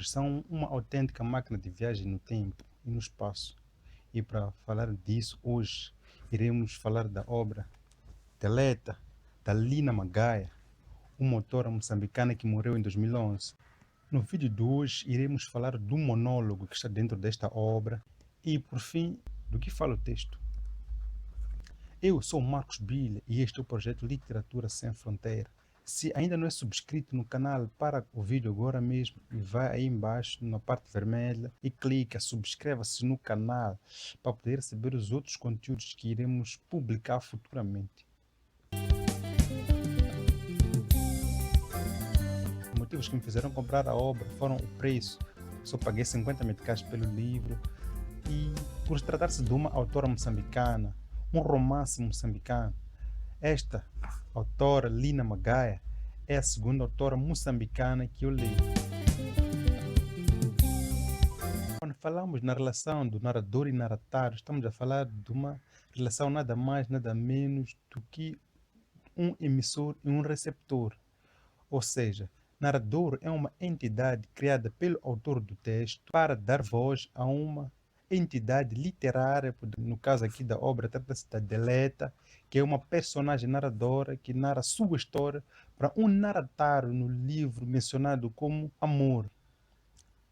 livros são uma autêntica máquina de viagem no tempo e no espaço. E para falar disso, hoje iremos falar da obra Teleta, da Lina Magaia, uma autora moçambicana que morreu em 2011. No vídeo de hoje, iremos falar do monólogo que está dentro desta obra e, por fim, do que fala o texto. Eu sou Marcos Bilha e este é o projeto Literatura Sem Fronteira. Se ainda não é subscrito no canal, para o vídeo agora mesmo e vai aí embaixo na parte vermelha e clica, subscreva-se no canal para poder receber os outros conteúdos que iremos publicar futuramente. Os motivos que me fizeram comprar a obra foram o preço. Só paguei 50 meticais pelo livro e por tratar-se de uma autora moçambicana, um romance moçambicano. Esta autora, Lina Magaia, é a segunda autora moçambicana que eu leio. Quando falamos na relação do narrador e narratado, estamos a falar de uma relação nada mais, nada menos do que um emissor e um receptor. Ou seja, narrador é uma entidade criada pelo autor do texto para dar voz a uma entidade literária. No caso aqui da obra, trata-se da Deleta, que é uma personagem narradora que narra sua história para um narratário no livro mencionado como Amor.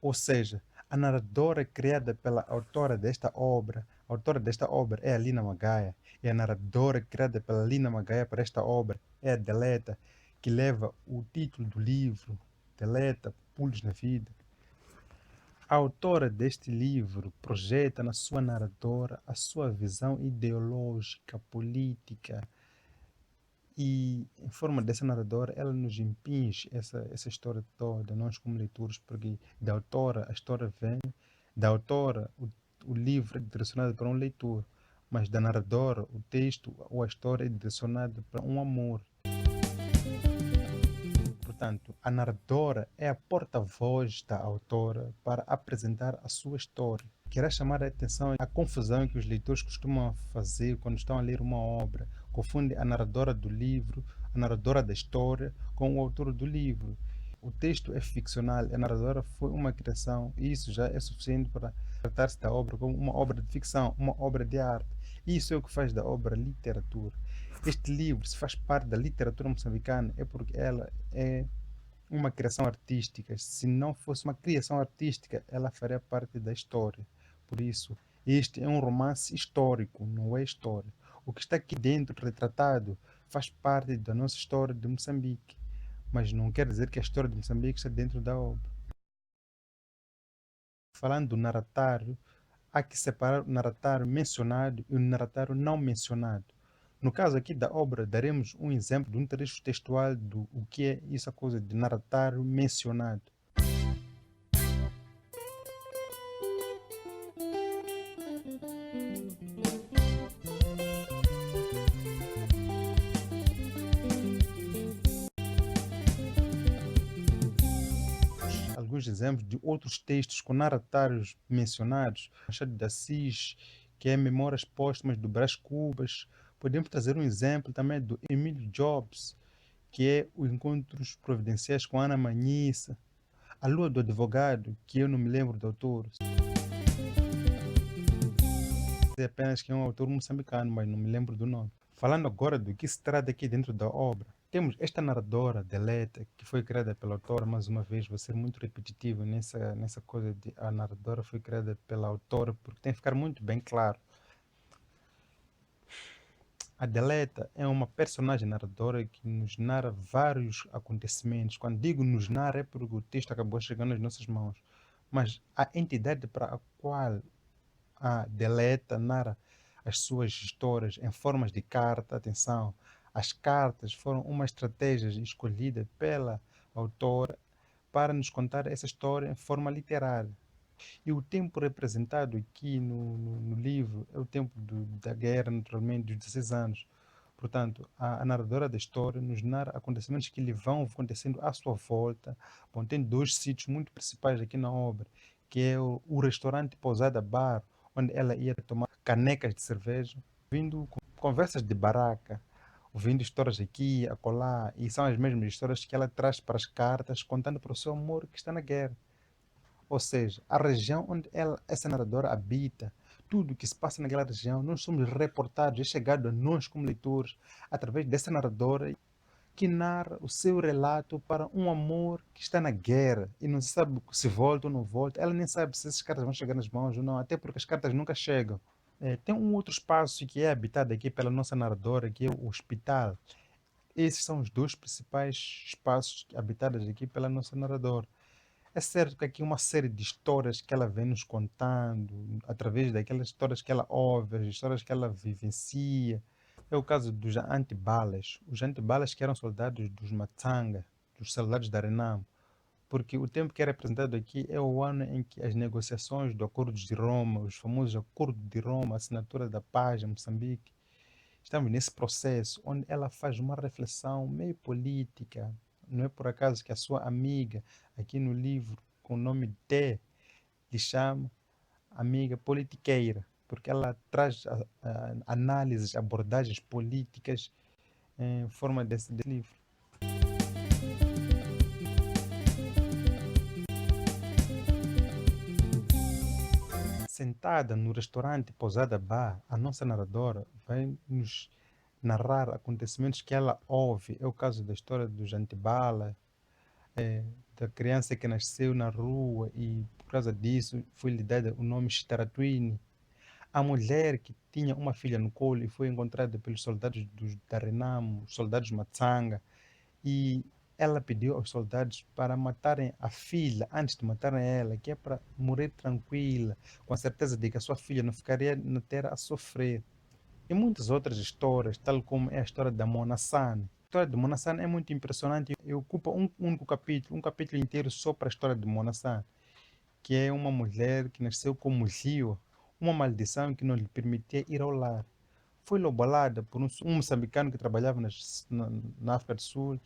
Ou seja, a narradora criada pela autora desta obra, a autora desta obra é a Lina Magaia, e a narradora criada pela Lina Magaia para esta obra é a Deleta, que leva o título do livro, Deleta, Pulos na Vida. A autora deste livro projeta na sua narradora a sua visão ideológica, política, e em forma dessa narradora ela nos impinge essa história toda, nós como leitores, porque da autora a história vem, da autora o livro é direcionado para um leitor, mas da narradora o texto ou a história é direcionado para um amor. Portanto, a narradora é a porta-voz da autora para apresentar a sua história. Quero chamar a atenção à confusão que os leitores costumam fazer quando estão a ler uma obra. Confundem a narradora do livro, a narradora da história, com o autor do livro. O texto é ficcional, a narradora foi uma criação, e isso já é suficiente para tratar-se da obra como uma obra de ficção, uma obra de arte. Isso é o que faz da obra literatura. Este livro, se faz parte da literatura moçambicana, é porque ela é uma criação artística. Se não fosse uma criação artística, ela faria parte da história. Por isso, este é um romance histórico, não é história. O que está aqui dentro, retratado, faz parte da nossa história de Moçambique. Mas não quer dizer que a história de Moçambique está dentro da obra. Falando do narratário, há que separar o narratário mencionado e o narratário não mencionado. No caso aqui da obra, daremos um exemplo de um trecho textual do o que é essa coisa de narratário mencionado. Alguns exemplos de outros textos com narratários mencionados, Machado de Assis, que é Memórias Póstumas do Brás Cubas. Podemos trazer um exemplo também do Emílio Jobs, que é os Encontros Providenciais com Ana Manhissa, A Lua do Advogado, que eu não me lembro do autor. Sei apenas que é um autor moçambicano, mas não me lembro do nome. Falando agora do que se trata aqui dentro da obra, temos esta narradora, Deleta, que foi criada pela autora, mais uma vez, vou ser muito repetitivo nessa coisa de a narradora foi criada pela autora, porque tem que ficar muito bem claro. A Deleta é uma personagem narradora que nos narra vários acontecimentos. Quando digo nos narra é porque o texto acabou chegando às nossas mãos. Mas a entidade para a qual a Deleta narra as suas histórias em formas de carta, atenção, as cartas foram uma estratégia escolhida pela autora para nos contar essa história em forma literária. E o tempo representado aqui no livro é o tempo da guerra, naturalmente, dos 16 anos. Portanto, a narradora da história nos narra acontecimentos que lhe vão acontecendo à sua volta. Bom, tem dois sítios muito principais aqui na obra, que é o restaurante Pousada Bar, onde ela ia tomar canecas de cerveja, ouvindo conversas de baraca, ouvindo histórias aqui e acolá, e são as mesmas histórias que ela traz para as cartas, contando para o seu amor que está na guerra. Ou seja, a região onde essa narradora habita, tudo o que se passa naquela região, nós somos reportados, é chegado a nós como leitores, através dessa narradora que narra o seu relato para um amor que está na guerra e não se sabe se volta ou não volta. Ela nem sabe se essas cartas vão chegar nas mãos ou não, até porque as cartas nunca chegam. Tem um outro espaço que é habitado aqui pela nossa narradora, que é o hospital. Esses são os dois principais espaços habitados aqui pela nossa narradora. É certo que aqui uma série de histórias que ela vem nos contando, através daquelas histórias que ela ouve, as histórias que ela vivencia. É o caso dos antibalas. Os antibalas que eram soldados dos Matsanga, dos soldados da Renamo. Porque o tempo que é representado aqui é o ano em que as negociações do Acordo de Roma, os famosos Acordos de Roma, a assinatura da paz em Moçambique, estamos nesse processo onde ela faz uma reflexão meio política. Não é por acaso que a sua amiga, aqui no livro, com o nome T, lhe chama amiga politiqueira, porque ela traz análises, abordagens políticas em forma desse livro. Sentada no restaurante Pousada Bar, a nossa narradora vai nos narrar acontecimentos que ela ouve. É o caso da história dos Antibala, da criança que nasceu na rua e por causa disso foi-lhe dado o nome Chitaratuini. A mulher que tinha uma filha no colo e foi encontrada pelos soldados da Renamo, os soldados Matsanga, e ela pediu aos soldados para matarem a filha antes de matarem ela, que é para morrer tranquila, com a certeza de que a sua filha não ficaria na terra a sofrer. E muitas outras histórias, tal como é a história da Mona San. A história de Mona San é muito impressionante e ocupa um único capítulo, um capítulo inteiro só para a história de Mona San, que é uma mulher que nasceu como Rio, uma maldição que não lhe permitia ir ao lar. Foi lobolada por um moçambicano que trabalhava na África do Sul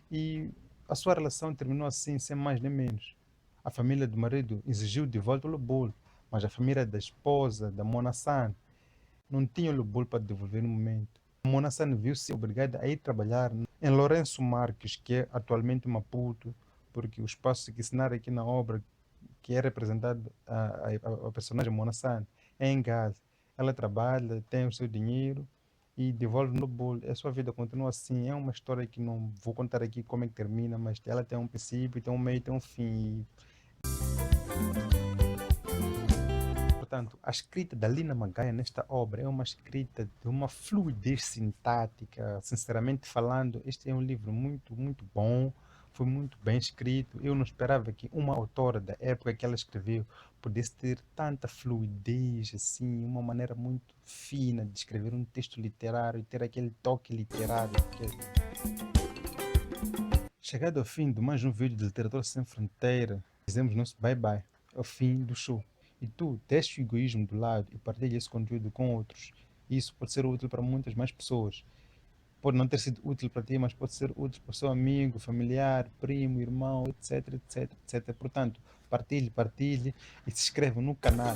e a sua relação terminou assim, sem mais nem menos. A família do marido exigiu de volta o lobolo, mas a família da esposa, da Mona San, não tinha o lobolo para devolver no momento. A Mona San viu-se obrigada a ir trabalhar em Lourenço Marques, que é atualmente Maputo, porque o espaço que se narra aqui na obra, que é representado a personagem Mona San, é em Gaza. Ela trabalha, tem o seu dinheiro e devolve no bolo. A sua vida continua assim. É uma história que não vou contar aqui como é que termina, mas ela tem um princípio, tem um meio, tem um fim. Portanto, a escrita da Lina Magaia nesta obra é uma escrita de uma fluidez sintática. Sinceramente falando, este é um livro muito, muito bom. Foi muito bem escrito. Eu não esperava que uma autora da época que ela escreveu pudesse ter tanta fluidez, assim, uma maneira muito fina de escrever um texto literário e ter aquele toque literário. Chegado ao fim de mais um vídeo de Literatura Sem Fronteira, dizemos nosso bye-bye, ao fim do show. E tu, deixa o egoísmo do lado e partilha esse conteúdo com outros. Isso pode ser útil para muitas mais pessoas. Pode não ter sido útil para ti, mas pode ser útil para o seu amigo, familiar, primo, irmão, etc, etc, etc. Portanto, partilhe, partilhe e se inscreva no canal.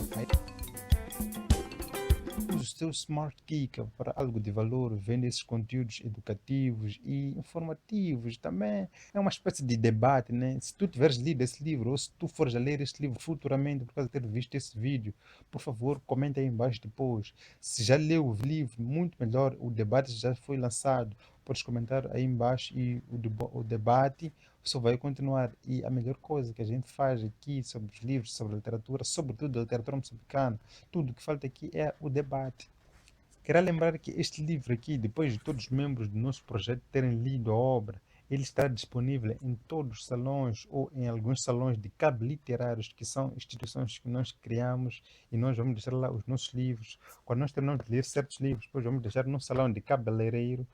Use o seu Smart Kika para algo de valor, vendo esses conteúdos educativos e informativos também. É uma espécie de debate, né? Se tu tiveres lido esse livro ou se tu fores a ler este livro futuramente por causa de ter visto esse vídeo, por favor, comenta aí embaixo depois. Se já leu o livro, muito melhor, o debate já foi lançado. Podes comentar aí embaixo e o debate só vai continuar. E a melhor coisa que a gente faz aqui sobre os livros, sobre a literatura, sobretudo a literatura moçambicana, tudo o que falta aqui é o debate. Quero lembrar que este livro aqui, depois de todos os membros do nosso projeto terem lido a obra, ele está disponível em todos os salões ou em alguns salões de cabo literários, que são instituições que nós criamos e nós vamos deixar lá os nossos livros. Quando nós terminamos de ler certos livros, depois vamos deixar no salão de cabeleireiro